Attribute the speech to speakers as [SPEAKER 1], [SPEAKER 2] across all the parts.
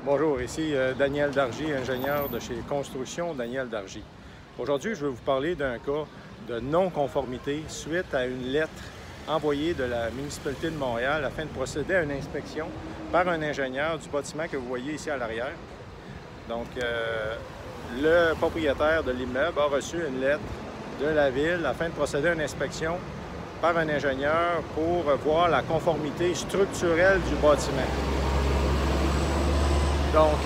[SPEAKER 1] Bonjour, ici Daniel Dargy, ingénieur de chez Construction Daniel Dargy. Aujourd'hui, je vais vous parler d'un cas de non-conformité suite à une lettre envoyée de la municipalité de Montréal afin de procéder à une inspection par un ingénieur du bâtiment que vous voyez ici à l'arrière. Donc, le propriétaire de l'immeuble a reçu une lettre de la ville afin de procéder à une inspection par un ingénieur pour voir la conformité structurelle du bâtiment. Donc,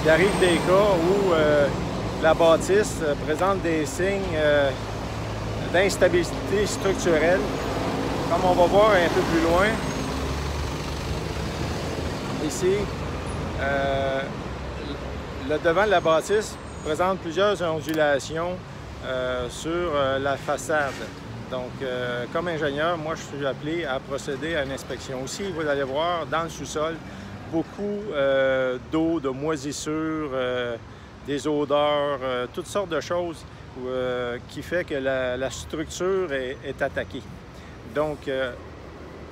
[SPEAKER 1] il arrive des cas où la bâtisse présente des signes d'instabilité structurelle. Comme on va voir un peu plus loin, ici, le devant de la bâtisse présente plusieurs ondulations sur la façade. Donc, comme ingénieur, moi, je suis appelé à procéder à une inspection. Aussi, vous allez voir, dans le sous-sol, beaucoup d'eau, de moisissures, des odeurs, toutes sortes de choses qui fait que la structure est attaquée. Donc,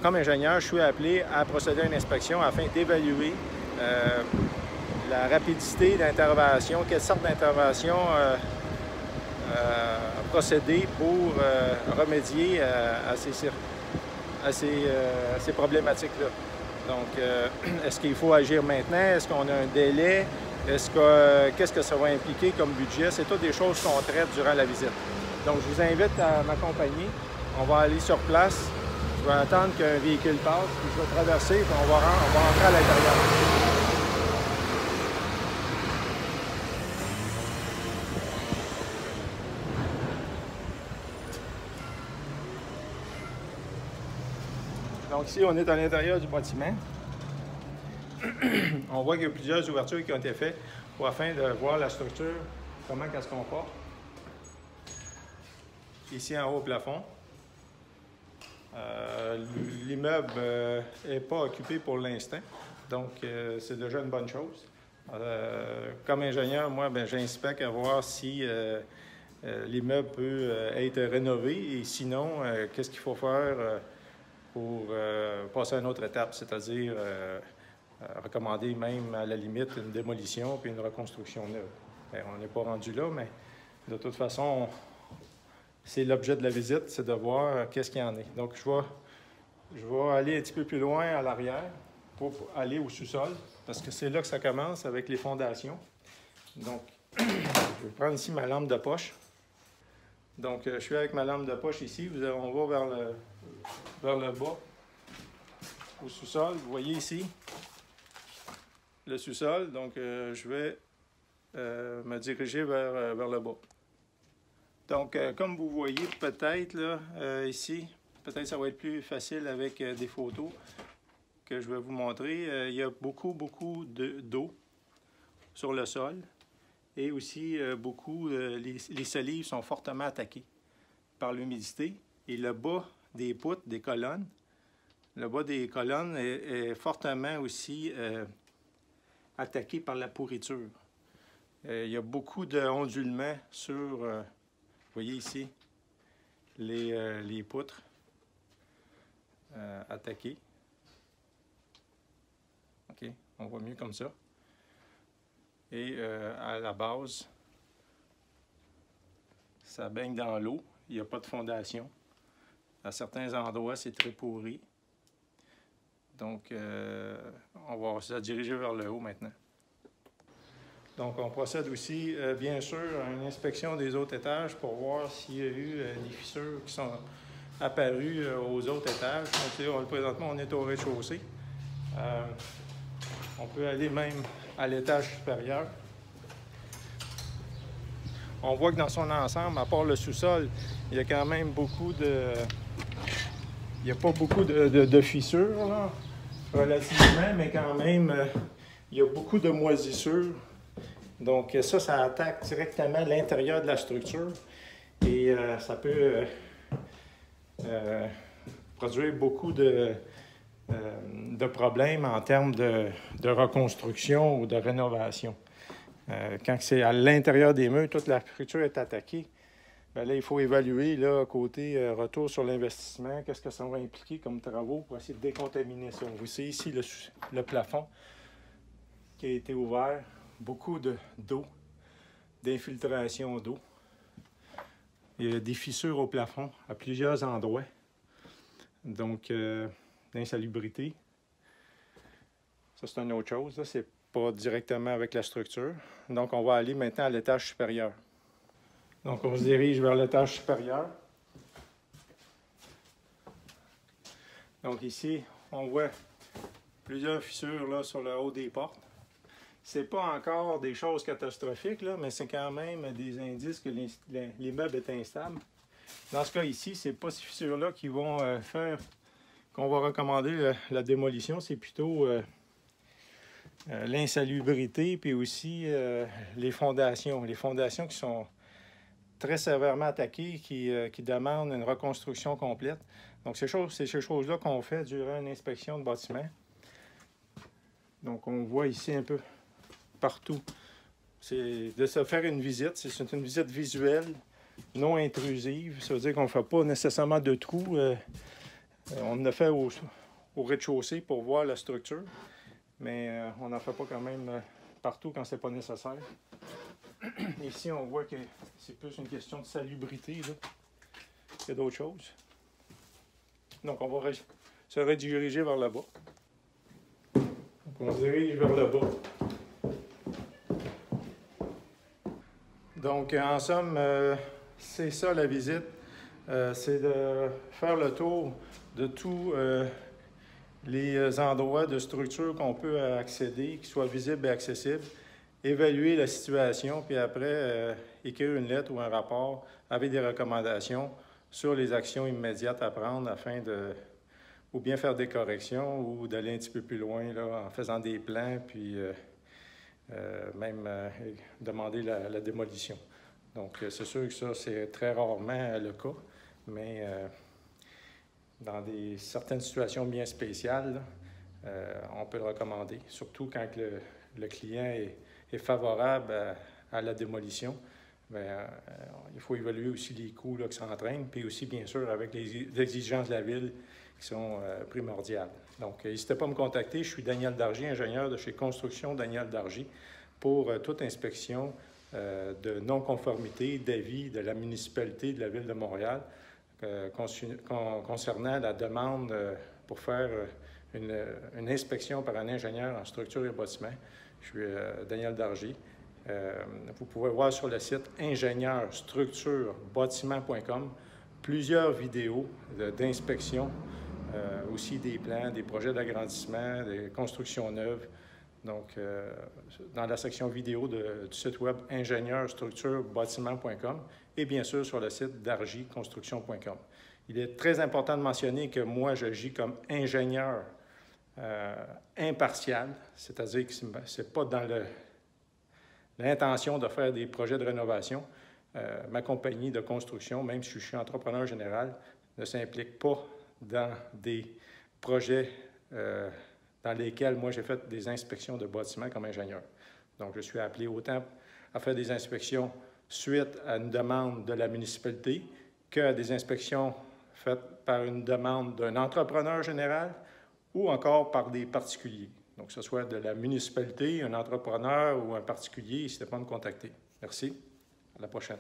[SPEAKER 1] comme ingénieur, je suis appelé à procéder à une inspection afin d'évaluer la rapidité d'intervention, quelle sorte d'intervention procéder pour remédier à ces problématiques-là. Donc, est-ce qu'il faut agir maintenant? Est-ce qu'on a un délai? Qu'est-ce que ça va impliquer comme budget? C'est toutes des choses qu'on traite durant la visite. Donc, je vous invite à m'accompagner. On va aller sur place. Je vais attendre qu'un véhicule passe, puis je vais traverser, puis on va rentrer à l'intérieur. Donc ici, on est à l'intérieur du bâtiment. On voit qu'il y a plusieurs ouvertures qui ont été faites afin de voir la structure, comment elle se comporte. Ici, en haut au plafond. L'immeuble n'est pas occupé pour l'instant, donc c'est déjà une bonne chose. Comme ingénieur, moi, j'inspecte à voir si l'immeuble peut être rénové et sinon, qu'est-ce qu'il faut faire pour passer à une autre étape, c'est-à-dire recommander même à la limite une démolition puis une reconstruction neuve. Bien, on n'est pas rendu là, mais de toute façon, c'est l'objet de la visite, c'est de voir qu'est-ce qu'il y en est. Donc, je vais aller un petit peu plus loin à l'arrière pour aller au sous-sol, parce que c'est là que ça commence avec les fondations. Donc, je vais prendre ici ma lampe de poche. Donc, je suis avec ma lampe de poche ici. On va vers le bas, au sous-sol. Vous voyez ici le sous-sol. Donc, je vais me diriger vers le bas. Donc, comme vous voyez peut-être là, ici, peut-être ça va être plus facile avec des photos que je vais vous montrer. Il y a beaucoup d'eau sur le sol. Et aussi, les solives sont fortement attaquées par l'humidité. Et le bas des poutres, des colonnes, le bas des colonnes est fortement aussi attaqué par la pourriture. Il y a beaucoup d'ondulements sur, vous voyez ici, les poutres attaquées. OK, on voit mieux comme ça. Et à la base, ça baigne dans l'eau. Il n'y a pas de fondation. À certains endroits, c'est très pourri. Donc, on va se diriger vers le haut maintenant. Donc, on procède aussi, bien sûr, à une inspection des autres étages pour voir s'il y a eu des fissures qui sont apparues aux autres étages. Donc, présentement, on est au rez-de-chaussée. On peut aller même à l'étage supérieur. On voit que dans son ensemble, à part le sous-sol, il y a quand même beaucoup de... Il n'y a pas beaucoup de fissures, là, relativement, mais quand même, il y a beaucoup de moisissures. Donc ça attaque directement l'intérieur de la structure et ça peut produire beaucoup de problèmes en termes de reconstruction ou de rénovation. Quand c'est à l'intérieur des murs, toute la structure est attaquée, bien là, il faut évaluer, là, côté retour sur l'investissement, qu'est-ce que ça va impliquer comme travaux pour essayer de décontaminer ça. Vous voyez ici le plafond. qui a été ouvert, beaucoup d'eau, d'infiltration d'eau. Il y a des fissures au plafond à plusieurs endroits, donc d'insalubrité. Ça, c'est une autre chose, c'est pas directement avec la structure. Donc, on va aller maintenant à l'étage supérieur. Donc, on se dirige vers l'étage supérieur. Donc ici, on voit plusieurs fissures là, sur le haut des portes. C'est pas encore des choses catastrophiques, là, mais c'est quand même des indices que l'immeuble est instable. Dans ce cas ici, c'est pas ces fissures-là qui vont faire qu'on va recommander la démolition, c'est plutôt l'insalubrité, puis aussi les fondations. Les fondations qui sont très sévèrement attaquées, qui demandent une reconstruction complète. Donc, c'est ces choses-là qu'on fait durant une inspection de bâtiment. Donc, on voit ici un peu partout. C'est de se faire une visite. C'est une visite visuelle, non intrusive. Ça veut dire qu'on ne fait pas nécessairement de trous. On en a fait au rez-de-chaussée pour voir la structure, mais on n'en fait pas quand même partout quand c'est pas nécessaire. Ici, on voit que c'est plus une question de salubrité là, que d'autres choses. Donc, on va se rediriger vers le bas. Donc, on se dirige vers le bas. Donc, en somme, c'est ça la visite. C'est de faire le tour de tous les endroits de structure qu'on peut accéder, qui soient visibles et accessibles, évaluer la situation, puis après, écrire une lettre ou un rapport avec des recommandations sur les actions immédiates à prendre afin de ou bien faire des corrections ou d'aller un petit peu plus loin là, en faisant des plans, puis même demander la démolition. Donc, c'est sûr que ça, c'est très rarement le cas, mais dans certaines situations bien spéciales, on peut le recommander, surtout quand le client est favorable à la démolition. Bien, il faut évaluer aussi les coûts là, que ça entraîne, puis aussi, bien sûr, avec les exigences de la ville qui sont primordiales. Donc, n'hésitez pas à me contacter. Je suis Daniel Dargy, ingénieur de chez Construction Daniel Dargy, pour toute inspection de non-conformité d'avis de la municipalité de la Ville de Montréal concernant la demande pour faire une inspection par un ingénieur en structure et bâtiment. Je suis Daniel Dargy. Vous pouvez voir sur le site ingénieurstructurebâtiment.com plusieurs vidéos d'inspection, aussi des plans, des projets d'agrandissement, des constructions neuves. Donc, dans la section vidéo du site web ingénieurstructurebâtiment.com et bien sûr sur le site dargyconstruction.com. Il est très important de mentionner que moi, j'agis comme ingénieur impartial, c'est-à-dire que ce n'est pas dans l'intention de faire des projets de rénovation. Ma compagnie de construction, même si je suis entrepreneur général, ne s'implique pas dans des projets dans lesquels moi j'ai fait des inspections de bâtiments comme ingénieur. Donc, je suis appelé autant à faire des inspections suite à une demande de la municipalité que des inspections faites par une demande d'un entrepreneur général ou encore par des particuliers. Donc, que ce soit de la municipalité, un entrepreneur ou un particulier, n'hésitez pas à me contacter. Merci. À la prochaine.